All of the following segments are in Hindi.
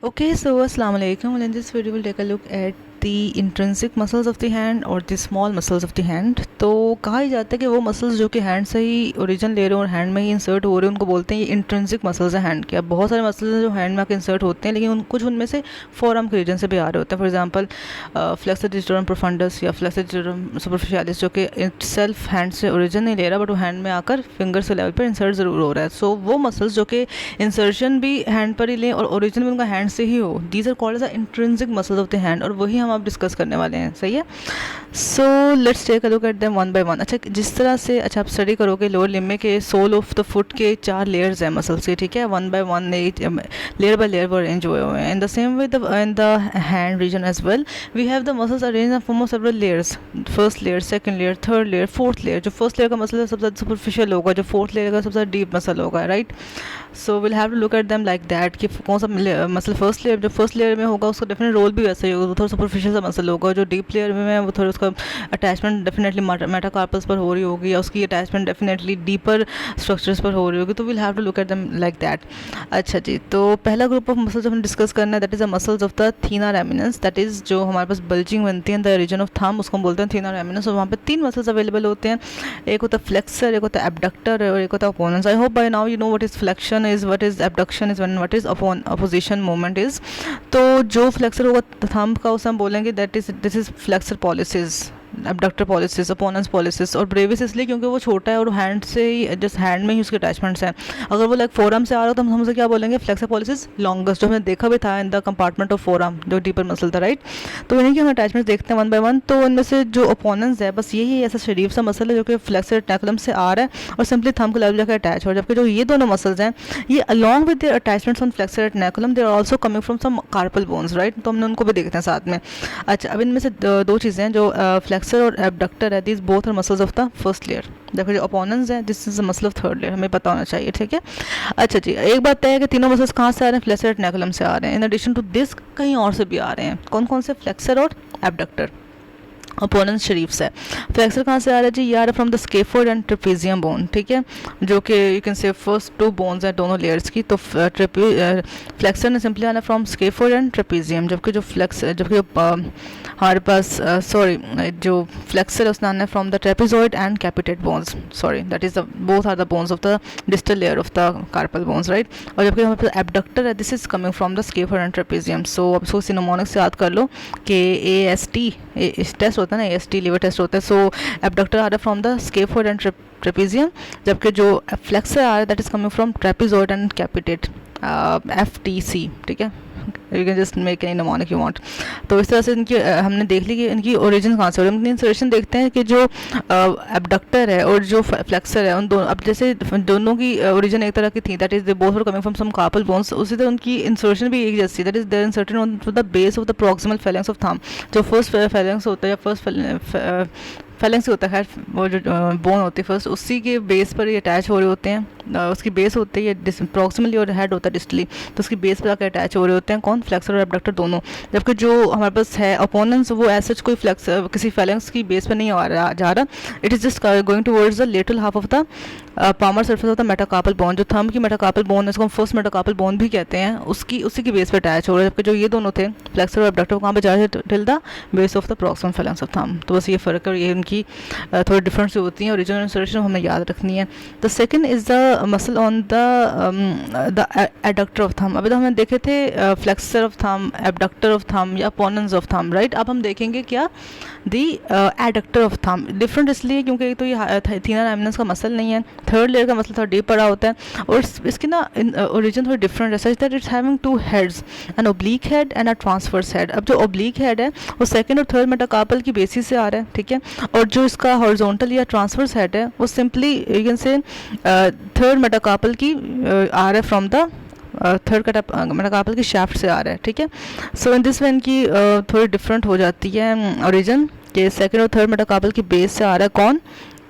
Okay, so Assalamu alaikum. Well, in this video we'll take a look at the intrinsic muscles of the hand or the small muscles of the hand. तो कहा ही जाता है कि वो मसल्स जो कि हैंड से ही ओरिजिन ले रहे हैं और हैंड में ही इंसर्ट हो रहे हैं उनको बोलते हैं ये इंट्रिंसिक मसल्स हैं हैंड के. अब बहुत सारे मसल्स हैं जो हैंड में आके इंसर्ट होते हैं, लेकिन कुछ उनमें से फोरआर्म के रीजन से भी आ रहे होते हैं. For example flexor digitorum profundis या फ्लेक्सर डिजिटोरम सुपरफिशियालिस, जो कि सेल्फ हैंड से ओरिजिन नहीं ले रहा बट वो हैंड में आकर फिंगर से लेवल पर इंसर्ट ज़रूर हो रहा है. सो वो मसल्स जो कि इंसर्शन भी हैंड पर ही लें और ओरिजिन भी उनका हैंड से ही हो, these are called as the intrinsic muscles of the hand, और वही हम आप डिस्कस करने वाले हैं. सही है. So let's take a look at them one by one. अच्छा, जिस तरह से आप स्टडी करोगे लोअर लिम्ब में के सोल ऑफ द फुट के 4 लेयर्स हैं मसल्स के, ठीक है, one by one layer by layer वो अरेंज हुए हुए हैं. In the same way in the hand region as well we have the muscles arrange in form of several layers. First layer, second layer, third layer, fourth layer. जो फर्स्ट लेयर का मसल है सबसे ज़्यादा सुपरफिशियल होगा, जो फोर्थ लेयर का सबसे ज़्यादा डीप मसल होगा. Right. So will have to look at them like that कि कौन सा मसल फर्स्ट लेयर, जो फर्स्ट लेयर में होगा उसका डेफिनेट रोल भी वैसा ही होगा, थोड़ा सुपरफिशियल सा मसल होगा. जो डीप लेयर में है वो थोड़ा उसका अटैचमेंट डेफिनेटली मेटाकार्पस पर हो रही होगी या उसकी अटैचमेंट डेफिनेटली डीपर स्ट्रक्चर्स पर हो रही होगी. तो will have to look at them like that. अच्छा जी, तो पहला ग्रुप ऑफ मसल्स जो हम डिस्कस करना है that is the muscles of the thenar eminence. That is जो हमारे पास बल्जिंग बनती है द रीजन ऑफ थंब, उसको हम बोलते हैं थीना रेमिनेंस. और वहाँ पे 3 मसल्स अवेलेबल होते हैं. एक होता है फ्लेक्सर, एक होता है एबडक्टर और एक होता है opponens. I hope by now you know what is flexion is, what is abduction is, what is opposition movement is. तो जो फ्लेक्सर होगा थंब का उसे हम बोलेंगे that is this is flexor pollicis, abductor pollicis, opponens pollicis. और ब्रेविस इसलिए क्योंकि वो छोटा है और हैंड से ही जस्ट हैंड में ही उसके अटैचमेंट्स हैं. अगर वो लाइक फोरआर्म से आ रहा हो तो हम उसे क्या बोलेंगे, फ्लेक्सर पॉलिसिस लॉन्गेस्ट, जो हमने देखा भी था in the compartment of forearm, जो डीपर मसल था. राइट. तो इन्हीं के हम अटैचमेंट्स देखते हैं वन बाय वन. तो इनमें से जो अपोनेंस है बस यही ऐसा शरीफ सा मसल है जो कि फ्लेक्सर रेटिकुलम से आ रहा है और सिंपली थंब के लेवल जाकर अटैच हो. जबकि जो ये दोनों मसल्स हैं ये along with their attachments on flexor retinaculum they are also coming from some carpal bones. Right. तो हमने उनको भी देखते हैं साथ में. अच्छा, अब इनमें से 2 चीज़ें हैं जो फ्लेक्सर और एबडक्टर है, these both are muscles of the first layer. देखो जो अपोनेंस है this is the muscle of third layer, हमें पता होना चाहिए. ठीक है. अच्छा जी, एक बात तय है कि तीनों मसल्स कहाँ से आ रहे हैं, फ्लेक्सर रेटिकुलम से आ रहे हैं. इन एडिशन टू दिस कहीं और से भी आ रहे हैं. कौन कौन से, फ्लेक्सर और एबडक्टर. अपोनेंस शरीफ से. फ्लेक्सर कहाँ से आ रहा है जी, ये आ रहा है from the scaphoid and trapezium bone. ठीक है, जो कि you can say first 2 bones हैं दोनों लेयर्स की. तो फ्लेक्सर ने सिंपली आना फ्रॉम स्केफोइड एंड ट्रेपेजियम, जबकि जो हमारे पास जो फ्लेक्सर है उसने आना है from the trapezoid and capitate bones. Sorry, that is the both are the bones of the distal layer of the carpal bones. Right. और जबकि हमारे पास एबडक्टर है this is coming from the scaphoid and trapezium. So अब इसको सिनोमोनिक्स से याद कर लो कि AST टेस्ट होता है ना, AST लीवर टेस्ट होता है. सो एबडक्टर आ रहा है from the scaphoid and trapezium, जबकि जो फ्लेक्सर आ रहा है that is coming from trapezoid and कैपिटेट, FTC. ठीक है, you can just make any mnemonic you want. तो इस तरह से इनकी हमने देख ली कि इनकी ओरिजिन कहाँ से हो रही है. हम इंसर्शन देखते हैं कि जो एबडक्टर है और जो फ्लेक्सर है उन दोनों, अब जैसे दोनों की ओरिजिन एक तरह की थी that is they both were coming from some carpal bones, उसी तरह उनकी इंसर्शन भी एक जैसी, that is there inserted on the base of the proximal phalanx of thumb. जो फर्स्ट फेलेंक्स होता है या फर्स्ट फेलेंक्स होता है, खैर वो जो बोन होती है फर्स्ट, उसी के बेस पर ये अटैच हो रहे होते हैं. उसकी बेस होती है प्रॉक्सिमली और हेड होता है डिस्टली, तो उसकी बेस पर आकर अटैच हो रहे होते हैं. कौन, फ्लेक्सर और एबडक्टर दोनों. जबकि जो हमारे पास है अपोनेंस वो ऐसा कोई किसी फेलेंक्स की बेस पर नहीं जा रहा. It is just going towards the lateral half of the palmar surface of the metacarpal bone. जो थंब की मेटाकार्पल बोन है इसको हम फर्स्ट मेटाकार्पल बोन भी कहते हैं, उसी की बेस पर अटैच हो रहा है. जबकि जो ये दोनों थे फ्लेक्सर और एबडक्टर कहाँ पर जा रहे थे, till the base of the proximal phalanx of thumb. तो बस ये फ़र्क है और ये उनकी थोड़ी डिफरेंस होती हैं. ओरिजिनल इंसर्शन हमें याद रखनी है. The second is the muscle on the adductor of thumb. अभी तो हमने देखे थे flexor of thumb, abductor of thumb या अपोनेंस ऑफ थंब. राइट. अब हम देखेंगे क्या, दी एडक्टर ऑफ थंब. डिफरेंट इसलिए क्योंकि एक तो ये थीना रेमिनेंस का मसल नहीं है, थर्ड लेयर का मसल थोड़ा डीप पड़ा होता है और इसकी ना ओरिजिन थोड़ी डिफरेंट है, such that it's having 2 heads, an oblique head and a transverse head. अब जो ओब्लिक हेड है वो सेकंड और थर्ड मेटाकार्पल की बेसिस से आ रहा है. ठीक है. और जो इसका हॉरिजॉन्टल या ट्रांसवर्स हेड है वो सिंपली यू कैन से थर्ड मेटाकार्पल की आ रहा है फ्रॉम द थर्ड मेटाकार्पल की शाफ्ट से आ रहा है. ठीक है. सो इन दिस वे इनकी थोड़ी डिफरेंट हो जाती है ओरिजिन, कि सेकंड और थर्ड मेटाकार्पल की बेस से आ रहा है कौन,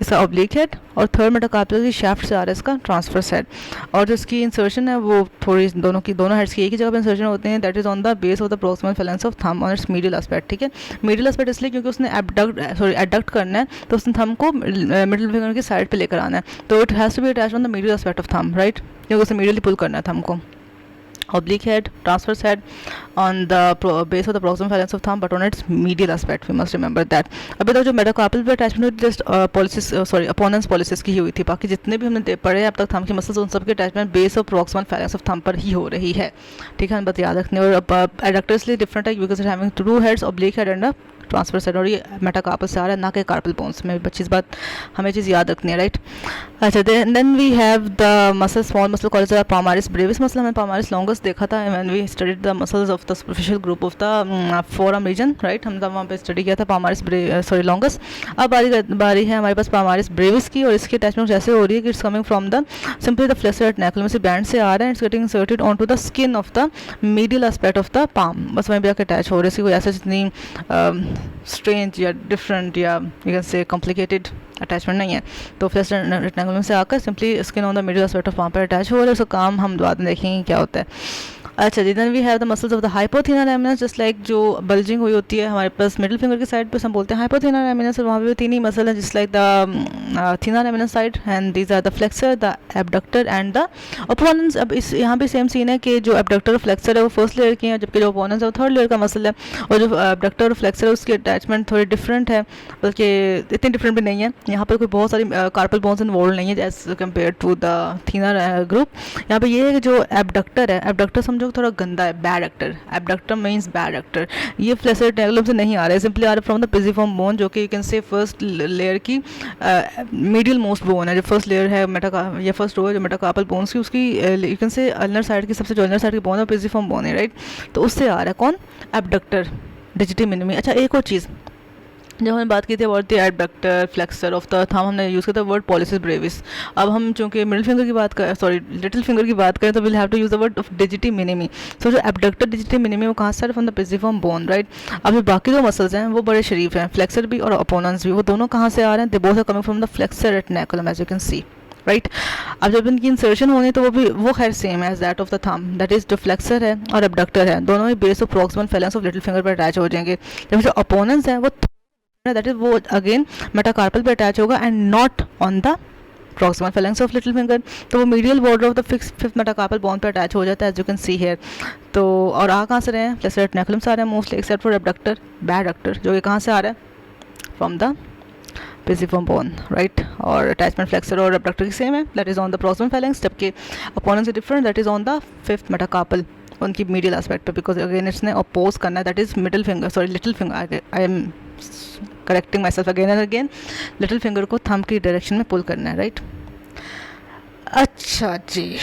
इसका ऑब्लिक हेड, और थर्ड मेटाकार्पल की शाफ्ट से आ रहा है इसका ट्रांसवर्स हेड. और जो इसकी इंसर्शन है वो थोड़ी दोनों हेड्स की एक ही जगह पर इंसर्शन होते हैं, that is on the base of the proximal phalanx of thumb on its medial aspect. ठीक है. मीडियल एस्पेक्ट इसलिए क्योंकि उसने एडक्ट करना है, तो उसने थंब को मिडिल फिंगर की साइड पे लेकर आना है, तो it has to be attached on the medial aspect of thumb. Right. क्योंकि उसे मीडियली पुल करना है थंब को. oblique head, transverse head on the base of the proximal phalanx of thumb, but on its medial aspect. We must remember that. अभी तक जो मेटाकार्पल पे attachment just pollicis opponens pollicis की ही हुई थी, बाकी जितने भी हमने पढ़े अब तक थंब की मसल्स उन सब के अटैचमेंट बेस और प्रॉक्सिमल पhalanx ऑफ थंब पर ही हो रही है, ठीक है, बात याद रखनी। और एडक्टर्स लिए डिफरेंट है because having two heads, oblique head and transfer side, और ये मेटाकार्पल से आ रहा है ना कि कार्पल बोन्स में। बच्ची बात हमें चीज़ याद रखनी है, राइट। अच्छा, then we have the muscle, small muscle called as palmaris brevis muscle. हमने पामारिस लॉन्गेस्ट देखा था when we studied the muscles of the superficial group of the forearm region, right. हम वहाँ पे स्टडी किया था पामारिस लॉन्गेस्ट। अब बारी है हमारे पास पामारिस ब्रेविस की, और इसकी अटैचमेंट जैसे हो रही है कि it's coming from the simply the flexor at में से बैंड से आ रहा है, it's getting inserted on to the skin of the medial aspect of the palm, बस वहीं पे जाकर अटैच हो रही है। कोई ऐसा जितनी स्ट्रेंज या डिफरेंट या यू कैन से कॉम्प्लिकेटेड अटैचमेंट नहीं है। तो फ्लेक्सर रेक्टेंगुलम से आकर simply skin on the middle aspect of वहाँ पर अटैच हो रहा है। उसका काम हम बाद में देखेंगे क्या होता है। अच्छा जी, then we have the muscles of the hypothenar eminence, just like जो बल्जिंग हुई होती है हमारे पास मिडिल फिंगर की साइड पे हम बोलते हैं हाइपोथेनर एमिनस, और वहाँ पे तीन ही मसल है just like the thenar eminence side, and these are the flexor, the abductor and the opponens. अब इस यहाँ पे सेम सीन है कि जो एबडक्टर और फ्लेक्सर है वो फर्स्ट लेयर की है, जबकि जो ओपोनेंस है वो थर्ड लेयर का मसल है, और जो एबडक्टर और फ्लेक्सर है उसकी अटैचमेंट थोड़ी डिफरेंट है, बल्कि इतनी डिफरेंट भी नहीं है। यहाँ पर कोई बहुत सारी कार्पल बोन्स इन्वॉल्व नहीं है as compare to the thenar group. यहाँ पे ये है कि जो एबडक्टर है, एबडक्टर समझो थोड़ा गंदा है, bad actor, abductor means bad actor. ये फ्लेक्सर रेक्टेंगुलम से नहीं आ रहा है, सिंपली आ रहा है फ्रॉम द पिजिफॉर्म बोन, जो कि you can say first layer की मीडियल मोस्ट बोन है, जो फर्स्ट लेयर है या फर्स्ट रो है जो मेटाकार्पल बोन्स की, उसकी यू कैन से अल्नर साइड की सबसे जो अल्नर साइड की बोन है पिजिफॉर्म बोन है, राइट। तो उससे आ रहा है कौन, एबडक्टर डिजिटी मिनिमी। अच्छा, एक और चीज़ जब हमने बात की थी about the adductor flexor of the thumb, हमने यूज़ किया था वर्ड पॉलिसिस ब्रेविस। अब हम चूँकि मिडिल फिंगर की बात करें, सॉरी लिटिल फिंगर की बात करें, तो will have to use the word of digiti minimi. So जो एबडक्टर डिजिटी मिनिमी वो कहाँ से आ रहा है, फ्रॉम द पिजिफॉर्म बोन, राइट। अब जो बाकी दो मसल्स हैं वो बड़े शरीफ हैं, फ्लेक्सर भी और अपोनेंस भी, वो दोनों कहाँ से आ रहे हैं, they both are coming from the flexor retinaculum as you can see, right. अब जब इनकी इंसर्शन होनी तो वो खैर सेम है as that of the thumb, that is जो फ्लेक्सर है और एबडक्टर है दोनों ही base of proximal phalanx of little finger पर अटैच हो जाएंगे। जब जो अपोनेंस है वो दैट इज वो अगेन मेटाकार्पल पे अटैच होगा and not on the proximal phalanx of little finger, तो वो medial border of the fifth metacarpal bone पे अटैच हो जाता है as you can see here. तो और आ कहाँ से रहे हैं, फ्लेक्सर रेक्टेंगुलम से आ रहे हैं mostly, except for abductor, bad actor, जो कि कहाँ से आ रहा है, फ्रॉम द पिजिफॉर्म बोन, राइट। और अटैचमेंट फ्लेक्सर और एबडक्टर की सेम है, that is on the proximal phalanx, जबकि अपोनेंस से different, that is on the fifth metacarpal, उनकी मीडियल एस्पेक्ट पे, बिकॉज अगेन इसने अपोज करना है, that is middle finger, sorry little finger, I am correcting my self again and again, little finger को थंब की डायरेक्शन में पुल करना है, राइट। अच्छा जी,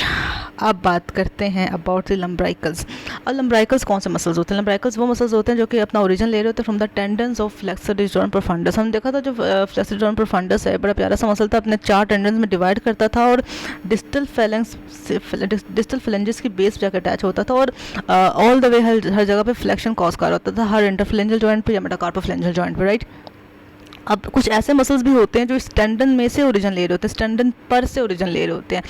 अब बात करते हैं अबाउट द लम्ब्राइकल्स। और लम्ब्राइकल्स कौन से मसल्स होते हैं, लम्ब्राइकल्स वो मसल्स होते हैं जो कि अपना ओरिजिन ले रहे होते हैं from the tendons of flexor digitorum profundus. हम देखा था जो फ्लेक्सर डिस्टोरम प्रोफंडस है बड़ा प्यारा सा मसल था, अपने 4 टेंडन्स में डिवाइड करता था और डिस्टल फ्लेंजेस की बेस जाकर अटैच होता था, और ऑल द वे हर जगह पे फ्लेक्शन कॉज कर होता था, हर इंटरफ्लेंजल जॉइंट पे या मेटाकार्पोफ्लेंजल जॉइंट पे, राइट। अब कुछ ऐसे मसल्स भी होते हैं जो इस टेंडन में से ओरिजिन ले रहे होते हैं, इस टेंडन पर से ओरिजिन ले रहे होते हैं,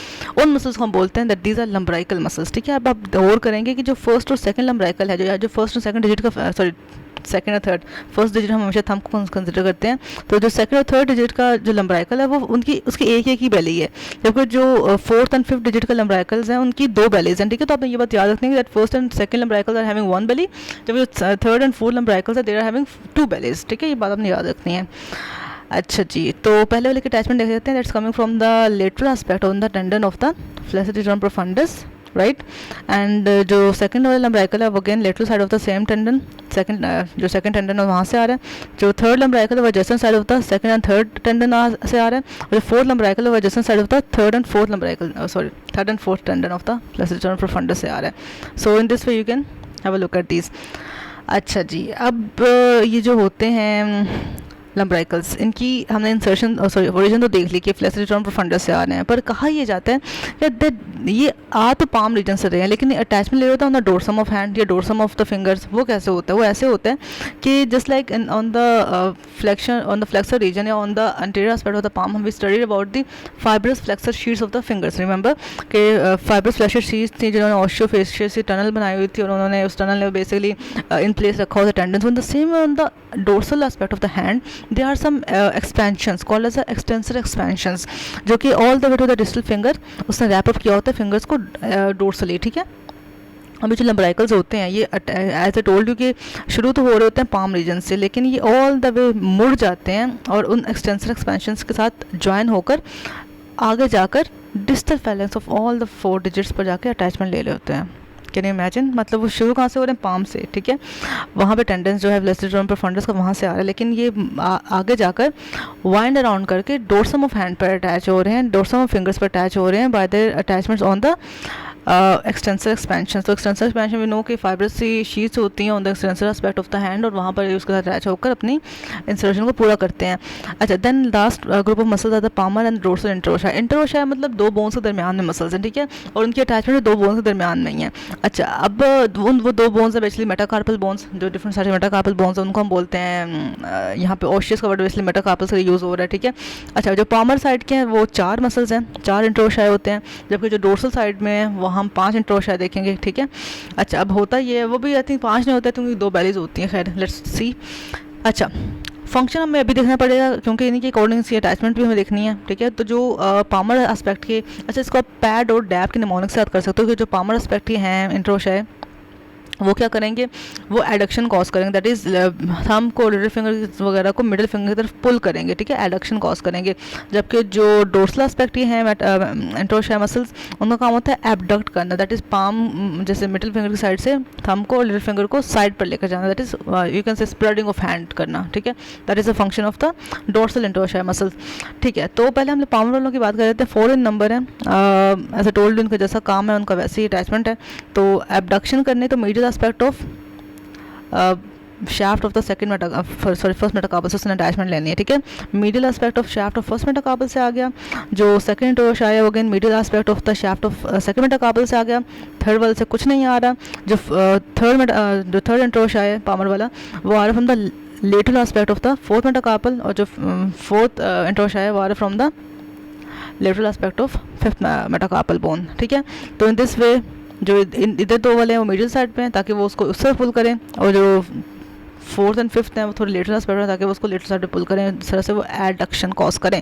उन मसल्स को हम बोलते हैं दैट दीज आर लम्ब्राइकल मसल्स, ठीक है। अब आप गौर करेंगे कि जो फर्स्ट और सेकंड लम्ब्राइकल है, जो फर्स्ट और सेकंड डिजिट का, सॉरी सेकंड और थर्ड, फर्स्ट डिजिट हम हमेशा थंब को कंसिडर करते हैं, तो जो सेकंड और थर्ड डिजिट का जो लम्ब्राइकल है वो उसकी एक ही बेली है, जबकि जो फोर्थ एंड फिफ्थ डिजिट का लम्ब्राइकल्स हैं उनकी 2 बेलीज हैं, ठीक है। तो आपने ये बात याद रखनी है that first and second lumbricals are having 1 belly, जब जो थर्ड एंड फोर्थ लम्ब्राइकल्स है दे आर हैविंग 2 बेलीज, ठीक है। ये बात आपने याद रखनी है। अच्छा जी, तो पहले वाले के अटैचमेंट देख लेते हैं, that's coming from the lateral aspect on the tendon of the flexor digitorum profundus, right. And जो सेकंड वाला लम्ब्राइकल है वो again lateral side of the same tendon, जो सेकंड टेंडन है वहाँ से आ रहा है। जो थर्ड लम्ब्राइकल है वो adjacent side of the second and third tendon से आ रहा है, और जो फोर्थ लम्ब्राइकल है वो adjacent side of the third and fourth tendon of the flexor digitorum profundus से आ रहा है। So in this way you can have a look at these. अच्छा जी, अब ये जो होते हैं लम्ब्राइकल्स, इनकी हमने इंसर्शन ओरिजिन तो देख ली कि फ्लेक्सर डिस्टोरम प्रोफंडस से आ रहे हैं, पर कहा यह जाता है कि ये आ तो पाम रीजन से रहे हैं, लेकिन अटैचमेंट ले रहा होता है on the dorsum of hand या डोर्सम ऑफ द फिंगर्स। वो कैसे होता है, वो ऐसे होता है कि just like on the flexor region या on the anterior aspect of the palm, we studied about the fibrous flexor sheaths of the fingers. Remember कि फाइब्रस फ्लेक्सर शीट्स थी जिन्होंने ऑस्टियोफेशियल से टनल बनाई हुई थी, और उन्होंने उस टनल में बेसिकली इन प्लेस रखा हुआ था tendons. In the same on the dorsal aspect of the hand there are some expansions called as extensor expansions, जो कि all the way to the distal finger उसने रैप अप किया होता है फिंगर्स को डोर्सली, ठीक है। अभी जो लम्ब्राइकल्स होते हैं ये एज ए टोल्ड यू कि शुरू तो हो रहे होते हैं पाम रीजन से, लेकिन ये ऑल द वे मुड़ जाते हैं और उन एक्सटेंसर एक्सपेंशंस के साथ ज्वाइन होकर आगे जाकर distal phalanx of all the 4 digits पर जाके अटैचमेंट ले रहे होते हैं। कैन यू इमेजिन, मतलब वो शुरू कहाँ से हो रहे हैं, पाम से, ठीक है। वहाँ पे टेंडेंस जो है वेस्टिबुलर प्रोफंडस का वहाँ से आ रहा है, लेकिन ये आगे जाकर वाइंड अराउंड करके डोर्सम ऑफ हैंड पर अटैच हो रहे हैं, डोर्सम ऑफ फिंगर्स पर अटैच हो रहे हैं by the attachments on the extensor expansion. तो एक्सटेंसर एक्सपेंशन वी नो कि फाइब्रस सी शीट्स होती हैं on the extensor aspect of the hand, और वहाँ पर उसके साथ अटैच होकर अपनी इंसर्शन को पूरा करते हैं। अच्छा, then last group of muscles are the palmar and dorsal interossei. Interossei मतलब 2 बोन्स के दरमियान में मसल्स हैं, ठीक है, और उनकी अटैचमेंट 2 बोन्स के दरमियान में ही है। अच्छा, अब वो 2 बोन्स है बेसिकली मेटाकार्पल बोन्स, जो डिफरेंट सारे मेटाकार्पल बोन्स हैं उनको हम बोलते हैं, यहाँ पे ओशियस का वर्ड बेसिकली मेटाकार्पल से यूज़ हो रहा है, ठीक है। अच्छा, जो पामर साइड के हैं वो 4 मसल्स हैं, 4 इंटरोशाई होते हैं, जबकि जो डोर्सल साइड में है वो हम 5 इंटरोशाई देखेंगे, ठीक है। अच्छा, अब होता ये है, वो भी आई थिंक 5 नहीं होता है क्योंकि 2 बेलीज होती हैं। खैर, लेट्स सी। अच्छा, फंक्शन हमें अभी देखना पड़ेगा क्योंकि इन्हीं के अकॉर्डिंग से अटैचमेंट भी हमें देखनी है, ठीक है। तो जो पामर एस्पेक्ट के, अच्छा इसको आप पैड और डैप के निमोनिक से याद कर सकते हो कि जो पामर एस्पेक्ट के हैं इंटरोशाई वो क्या करेंगे, वो एडक्शन कॉज करेंगे, दैट इज़ थंब को, लिटिल फिंगर वगैरह को मिडिल फिंगर की तरफ पुल करेंगे, ठीक है, एडक्शन कॉज करेंगे। जबकि जो डोर्सल एस्पेक्ट हैं इंटरोशाई मसल्स, उनका काम होता है एबडक्ट करना, दैट इज़ पाम जैसे मिडिल फिंगर की साइड से थंब को, लिटिल फिंगर को साइड पर लेकर जाना, that is you can say spreading of hand करना, ठीक है। That is a function of the dorsal interossei muscles, ठीक है। तो पहले हम पामर वालों की बात कर रहे थे, 4 इन नंबर है, ऐसे टोल्ड उनका जैसा काम है उनका वैसे ही अटैचमेंट है। तो एबडक्शन करने तो medial aspect of shaft of the first metacarpal से उसने अटैचमेंट लेनी है, ठीक है। Middle aspect of shaft of first metacarpal से आ गया, जो सेकंड इंटरोशाई है वो again middle aspect of the shaft of second metacarpal से आ गया, थर्ड वाले से कुछ नहीं आ रहा। जो थर्ड इंटरोशाई है पामर वाला वो आ रहा from the lateral aspect of the fourth metacarpal, और जो फोर्थ इंटरोशाई है वो आ रहा from the lateral aspect of fifth metacarpal bone, ठीक है। तो इन दिस वे जो इधर 2 वाले हैं वो मिडिल साइड पे हैं ताकि वो उसको उससे पुल करें, और जो 4th एंड 5th हैं वो थोड़ी लेटरल एस्पेक्ट है ताकि वो उसको लेटरल साइड पे पुल करें, इस तरह से वो एडक्शन कॉज करें।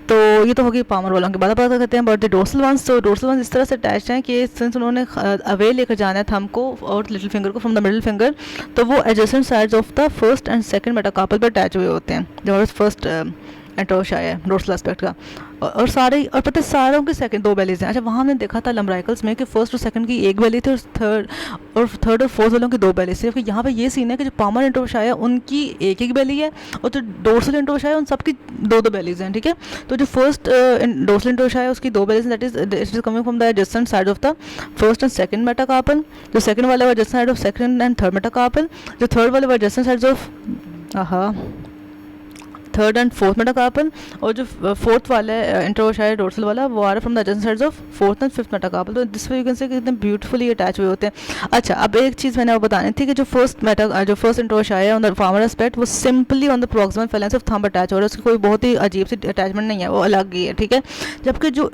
तो ये तो होगी पामर वालों की बात। पता करते हैं बट द डोर्सल वंस। तो डोर्सल वंस इस तरह से अटैच हैं कि सिंस उन्होंने अवे लेकर जाना है थंब को और लिटिल फिंगर को फ्रॉम द मिडिल फिंगर, तो वो adjacent sides of the first and second metacarpal पर अटैच हुए होते हैं, जो फर्स्ट इंटरोशाई है डोर्सल एस्पेक्ट का, और सारे, और पता है सारों के सेकंड 2 बेलीज हैं। अच्छा, वहाँ हमने देखा था लम्ब्राइकल्स में कि फर्स्ट और सेकंड की 1 बेली थी और थर्ड और फोर्थ वालों की 2 बेली थी। यहाँ पे ये सीन है कि जो पामर इंटरोशाई है उनकी 1 बेली है, और जो डोर्सल इंटरोशाई है उन सबकी 2 बेलीज हैं, ठीक है। तो जो फर्स्ट डोर्सल इंटरोशाई है उसकी 2 bellies, that is coming from the adjacent side of the first and second metacarpal. जो सेकंड वाले वो adjacent side of second and third metacarpal, जो थर्ड वाले वो adjacent sides of third and fourth metacarpal, और जो फोर्थ वाला है इंटरोशाई डोर्सल वाला वो आ रहा from the adjacent sides of fourth and fifth metacarpal. तो this way you can say कितने ब्यूटीफुली अटैच हुए होते हैं। अच्छा, अब एक चीज़ मैंने वो बतानी थी कि जो फर्स्ट इंटरोशाई है ऑन द पामर एस्पेक्ट वो simply on the proximal phalanx of thumb attach हो रहा है, उसकी कोई बहुत ही अजीब सी अटैचमेंट नहीं है, वो अलग ही है, ठीक है। जबकि जो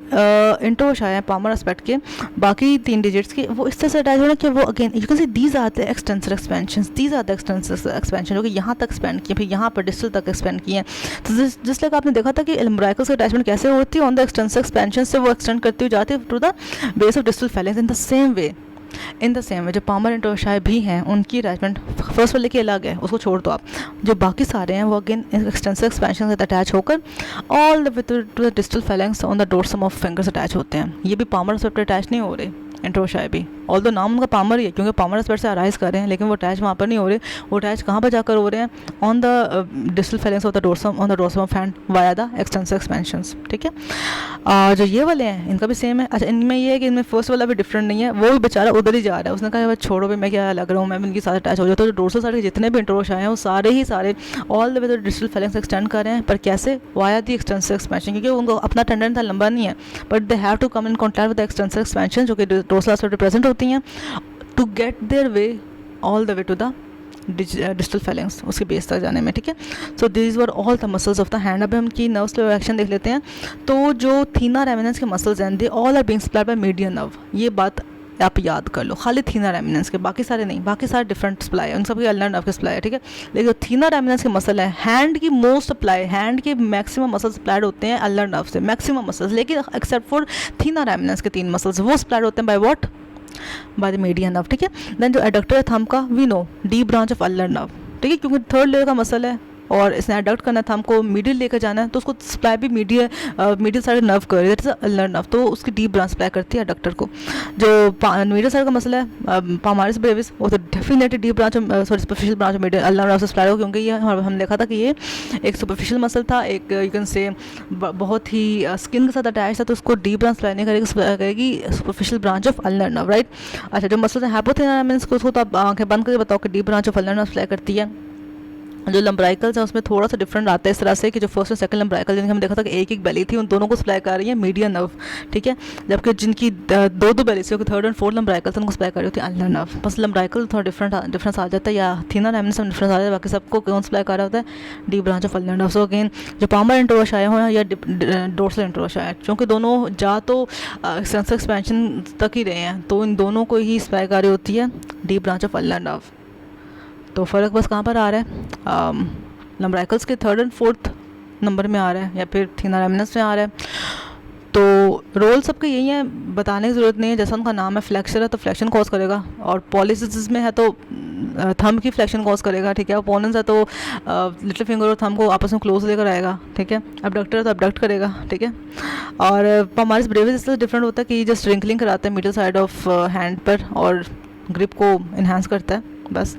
इंटरोशाई है पामर एस्पेक्ट के बाकी 3 डिजिट्स के वो इस तरह से अटैच हो रहे हैं कि वो again you can say these are the extensor expansion, these are the extensor expansion जो कि यहाँ तक एक्सपेंड किए, फिर यहाँ पर डिस्टल तक एक्सपेंड किए हैं। तो जिस लाइक आपने देखा था कि लम्ब्राइकल्स की अटैचमेंट कैसे होती है ऑन द एक्सटेंसर एक्सपेंशन से, वो एक्सटेंड करती हुई जाती है to the base of distal phalanx. In the same way जो पामर इंटरोशाई भी हैं उनकी अटैचमेंट फर्स्ट वाले की अलग है, उसको छोड़ दो आप, जो बाकी सारे हैं वो अगेन एक्सटेंसर एक्सपेंशन से अटैच होकर all the way to the distal phalanx on the dorsum of fingers attach होते हैं। ये भी पामर एस्पेक्ट अटैच नहीं हो रहे इंटरोशाई भी, ऑल्दो नाम उनका पामर ही है क्योंकि पामर एस्पेक्ट से अराइज कर रहे हैं, लेकिन वो अटैच वहाँ पर नहीं हो रहे, वो अटैच कहाँ पर जाकर हो रहे हैं on the distal phalanx of the dorsum of hand via the extensor expansions, ठीक है। जो ये वाले हैं इनका भी सेम है। अच्छा, इनमें ये है कि इनमें फर्स्ट वाला भी डिफरेंट नहीं है, वो भी बेचारा उधर ही जा रहा है, उसने कहा छोड़ो भाई मैं क्या लग रहा हूँ, मैं इनके साथ अटैच हो जाता हूँ। जो डोर्सल साइड के जितने भी इंटरोशाई हैं वो सारे all the way the distal phalanx extend कर रहे हैं, पर कैसे, वाया द एक्सटेंसर एक्सपेंशन, क्योंकि उनको अपना टेंडेंट था लंबा नहीं है, but they have to come in contact with the extensor expansion जो कि डोर्सल साइड प्रेजेंट होती हैं to get their way all the way to the distal phalanx, उसके बेस तक जाने में, ठीक है। So these were all the muscles of the hand. अब हम की नर्व्स के एक्शन देख लेते हैं। तो जो थीना रेमिनेंस के मसल्स हैं they all are being supplied by median nerve, ये बात आप याद कर लो, खाली थीना रेमिनेंस के, बाकी सारे नहीं, बाकी सारे डिफरेंट सप्लाई है, उन सबके अल्नर नर्व के सप्लाई है, ठीक है। लेकिन थीना रेमिनेंस के मसल है हैंड की मोस्ट सप्लाई, हैंड के मैक्सिमम मसल सप्लाइड होते हैं अल्नर नर्व से, मैक्सिमम मसल्स, लेकिन एक्सेप्ट फॉर थीना रेमिनेंस के 3 मसल्स वो सप्लाइड होते हैं by what, by the median nerve, ठीक है। देन जो एडक्टर है थंब का, we know deep branch of ulnar nerve, ठीक है, क्योंकि थर्ड लेयर का मसल है और इसने एडक्ट करना था हमको, मिडिल लेकर जाना है, तो उसको सप्लाई भी मिडिल साइड नर्व कर, दैट इज अल्नर नर्व, तो उसकी डीप ब्रांच सप्लाई करती है एडक्टर को। जो मिडिल साइड का मसल है पामालिस ब्रेविस, वो तो definitely deep branch, sorry superficial branch of middle ulnar nerve से सप्लाई हो, क्योंकि ये हमने देखा था कि ये एक सुपरफिशियल मसल था, एक यू कैन से बहुत ही स्किन के साथ अटैच था, तो उसको डीप ब्रांच सप्लाई नहीं करेगी, सप्लाई करेगी superficial branch of ulnar nerve, right. अच्छा, जो मसल है हाइपोथैलेमस को, उसको तो आप आंखें बंद करके बताओ कि deep branch of ulnar nerve supply करती है। जो लंब्राइकल्स हैं उसमें थोड़ा सा डिफरेंट आता है इस तरह से कि जो फर्स्ट और सेकंड लंब्राइकल जिनकी हम देखा था कि एक एक बेली थी, उन दोनों को सप्लाई कर रही है मीडियन नर्व, ठीक है, जबकि जिनकी दो बेली थी, थर्ड एंड फोर्थ लंब्राइकल्स उनको सप्लाई कर रही होती है अल्नर नर्व। बस लंब्राइकल थोड़ा डिफरेंस आ जाता है, या थीनर रेमिनस में डिफरेंस आ जाता है, बाकी सबको कौन सप्लाई कर रहा होता है, deep branch of ulnar nerve. So again जो पामर इंटरोशाया हो या डोर्सल इंटरोशाया, क्योंकि दोनों जा तो सेंसर एक्सपेंशन तक ही रहे हैं, तो इन दोनों को ही सप्लाई कर रही होती है deep branch of ulnar nerve. तो फ़र्क बस कहाँ पर आ रहा है, लंब्राइकल्स के थर्ड एंड फोर्थ नंबर में आ रहा है या फिर थीनर रेमिनस में आ रहा है। तो रोल सबके यही है, बताने की ज़रूरत नहीं है, जैसा उनका नाम है, फ्लेक्सर है तो फ्लेक्शन कॉज करेगा, और पॉलीसिस में है तो थंब की फ्लेक्शन कॉज करेगा, ठीक है। ओपोनेंस है तो लिटिल फिंगर और थंब को आपस में क्लोज लेकर आएगा, ठीक है। अबडक्टर है तो अबडक्ट करेगा, ठीक है। और पामालिस ब्रेविस इससे डिफरेंट होता है कि जस्ट रिंकलिंग कराता है मिडिल साइड ऑफ हैंड पर और ग्रिप को इन्हांस करता है, बस।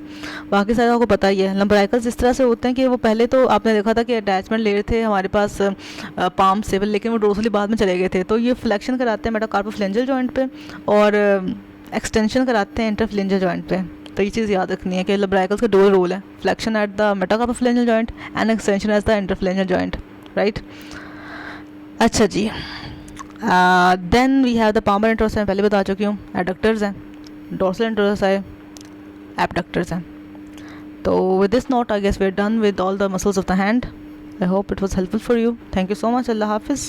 बाकी सारा आपको पता ही है। लंब्राइकल्स इस तरह से होते हैं कि वो पहले तो आपने देखा था कि अटैचमेंट ले रहे थे हमारे पास पाम से, लेकिन वो डोर्सली बाद में चले गए थे, तो ये फ्लेक्शन कराते हैं मेटाकार्पोफ्लेंजल जॉइंट पे और एक्सटेंशन कराते हैं इंटरफ्लेंजल जॉइंट पे। तो ये चीज़ याद रखनी है कि लंब्राइकल्स का दो रोल है, flexion at the metacarpophalangeal joint and extension at the interphalangeal joint, right. अच्छा जी, then we have the palmar interossei, पहले बता चुकी हूँ, एडक्टर्स हैं, डोर्सल इंटरोसाई, abductors हैं। तो with this note I guess we're done with all the muscles of the hand. I hope it was helpful for you. Thank you so much. Allah Hafiz.